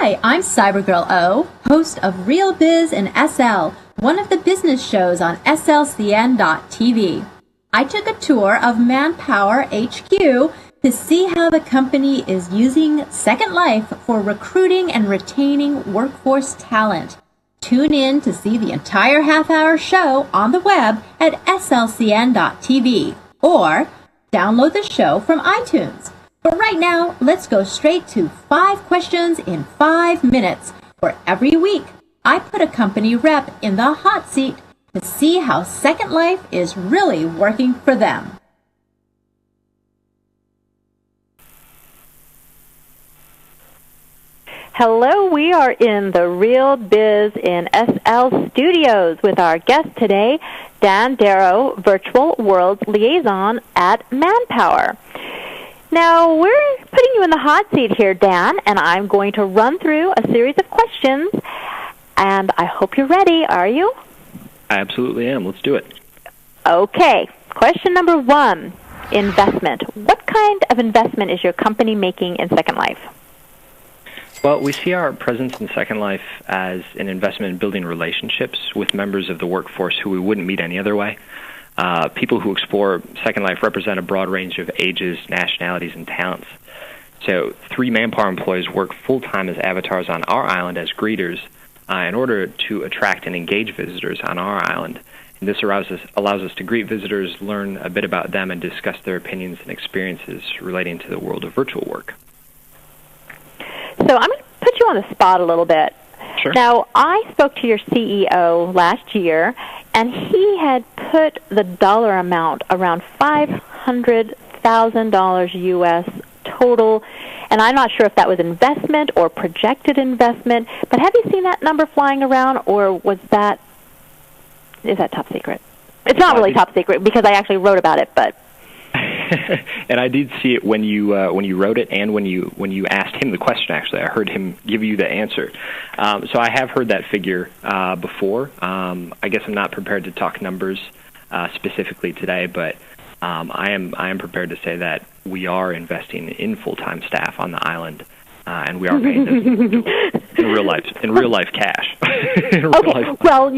Hi, I'm Cybergrrl O, host of Real Biz in SL, one of the business shows on slcn.tv. I took a tour of Manpower HQ to see how the company is using Second Life for recruiting and retaining workforce talent. Tune in to see the entire half-hour show on the web at slcn.tv or download the show from iTunes. But right now, let's go straight to 5 questions in 5 minutes, where every week I put a company rep in the hot seat to see how Second Life is really working for them. Hello, we are in the Real Biz in SL studios with our guest today, Darrow, Virtual World Liaison at Manpower. Now, we're putting you in the hot seat here, Dan, and I'm going to run through a series of questions, and I hope you're ready. Are you? I absolutely am. Let's do it. Okay. Question number 1, investment. What kind of investment is your company making in Second Life? Well, we see our presence in Second Life as an investment in building relationships with members of the workforce who we wouldn't meet any other way. People who explore Second Life represent a broad range of ages, nationalities, and talents. So 3 Manpower employees work full-time as avatars on our island as greeters in order to attract and engage visitors on our island. And this allows us to greet visitors, learn a bit about them, and discuss their opinions and experiences relating to the world of virtual work. So I'm going to put you on the spot a little bit. Sure. Now, I spoke to your CEO last year, and he had put the dollar amount around $500,000 U.S. total, and I'm not sure if that was investment or projected investment, but have you seen that number flying around, or is that top secret? It's not really top secret because I actually wrote about it, but... And I did see it when you wrote it, and when you asked him the question. Actually, I heard him give you the answer. So I have heard that figure before. I guess I'm not prepared to talk numbers specifically today, but I am prepared to say that we are investing in full-time staff on the island, and we are paying this in real life cash. Well,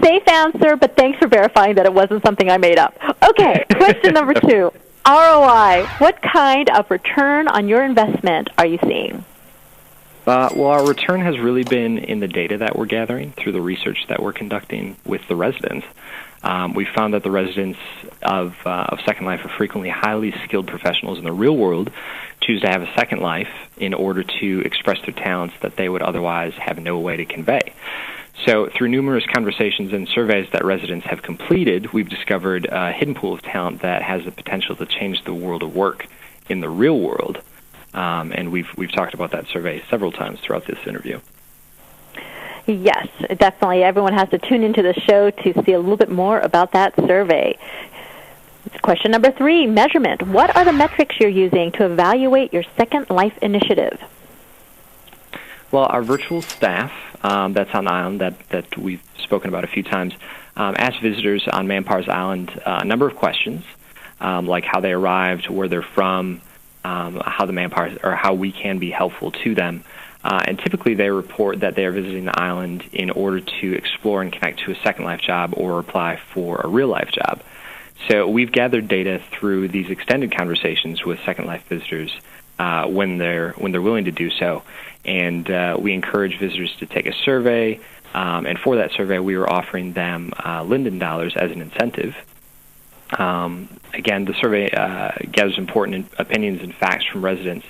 safe answer, but thanks for verifying that it wasn't something I made up. Okay, question number 2. ROI, what kind of return on your investment are you seeing? Well, our return has really been in the data that we're gathering through the research that we're conducting with the residents. We found that the residents of Second Life are frequently highly skilled professionals in the real world, choose to have a Second Life in order to express their talents that they would otherwise have no way to convey. So through numerous conversations and surveys that residents have completed, we've discovered a hidden pool of talent that has the potential to change the world of work in the real world. And we've talked about that survey several times throughout this interview. Yes, definitely. Everyone has to tune into the show to see a little bit more about that survey. Question number 3, measurement. What are the metrics you're using to evaluate your Second Life initiative? Well, our virtual staff that's on the island that we've spoken about a few times asked visitors on Manpower's island a number of questions, like how they arrived, where they're from, how the Manpower or how we can be helpful to them. And typically they report that they are visiting the island in order to explore and connect to a Second Life job or apply for a real life job. So we've gathered data through these extended conversations with Second Life visitors when they're willing to do so. And we encourage visitors to take a survey, and for that survey we were offering them Linden dollars as an incentive. Again, the survey gathers important opinions and facts from residents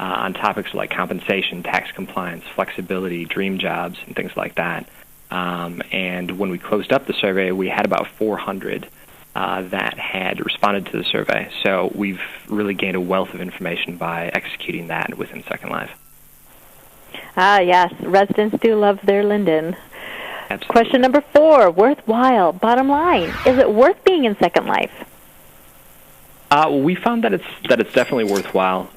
on topics like compensation, tax compliance, flexibility, dream jobs, and things like that. And when we closed up the survey, we had about 400 that had responded to the survey. So we've really gained a wealth of information by executing that within Second Life. Ah, yes. Residents do love their Linden. Absolutely. Question number 4, worthwhile. Bottom line, is it worth being in Second Life? We found that it's definitely worthwhile.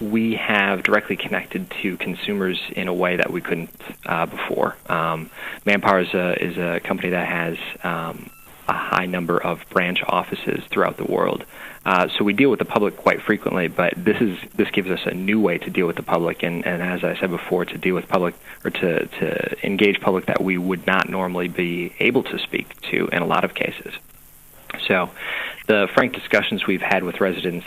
We have directly connected to consumers in a way that we couldn't before. Manpower is a company that has a high number of branch offices throughout the world. So we deal with the public quite frequently, but this gives us a new way to deal with the public, and as I said before, to deal with public or to engage public that we would not normally be able to speak to in a lot of cases. So the frank discussions we've had with residents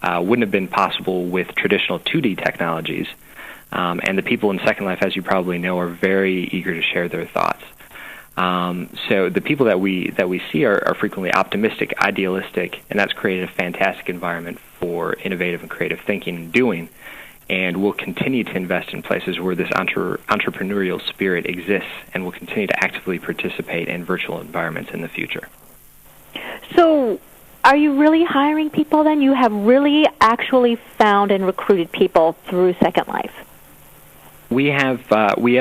wouldn't have been possible with traditional 2D technologies, and the people in Second Life, as you probably know, are very eager to share their thoughts. So the people that we see are frequently optimistic, idealistic, and that's created a fantastic environment for innovative and creative thinking and doing. And we'll continue to invest in places where this entrepreneurial spirit exists, and we'll continue to actively participate in virtual environments in the future. So are you really hiring people then? You have really actually found and recruited people through Second Life? We have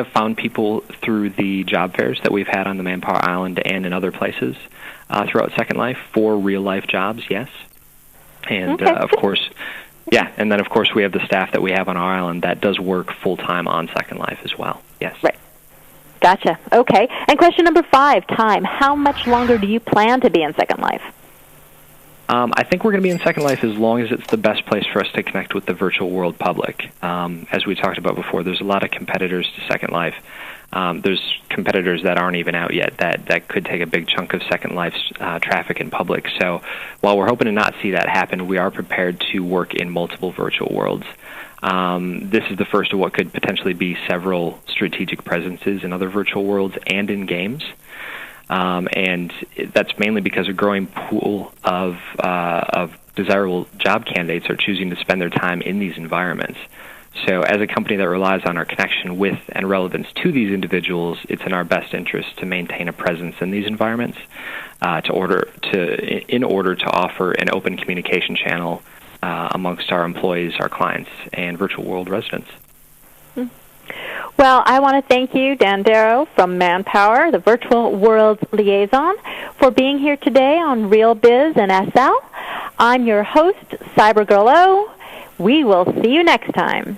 found people through the job fairs that we've had on the Manpower Island and in other places throughout Second Life for real-life jobs, yes. And, okay. Of course, yeah, and then, of course, we have the staff that we have on our island that does work full-time on Second Life as well, yes. Right. Gotcha. Okay. And question number 5, time. How much longer do you plan to be in Second Life? I think we're going to be in Second Life as long as it's the best place for us to connect with the virtual world public. As we talked about before, there's a lot of competitors to Second Life. There's competitors that aren't even out yet that could take a big chunk of Second Life's traffic in public. So while we're hoping to not see that happen, we are prepared to work in multiple virtual worlds. This is the first of what could potentially be several strategic presences in other virtual worlds and in games. And that's mainly because a growing pool of desirable job candidates are choosing to spend their time in these environments. So as a company that relies on our connection with and relevance to these individuals, it's in our best interest to maintain a presence in these environments in order to offer an open communication channel amongst our employees, our clients, and virtual world residents. Well, I want to thank you, Dan Darrow from Manpower, the Virtual Worlds Liaison, for being here today on Real Biz and SL. I'm your host, Cybergrrl. We will see you next time.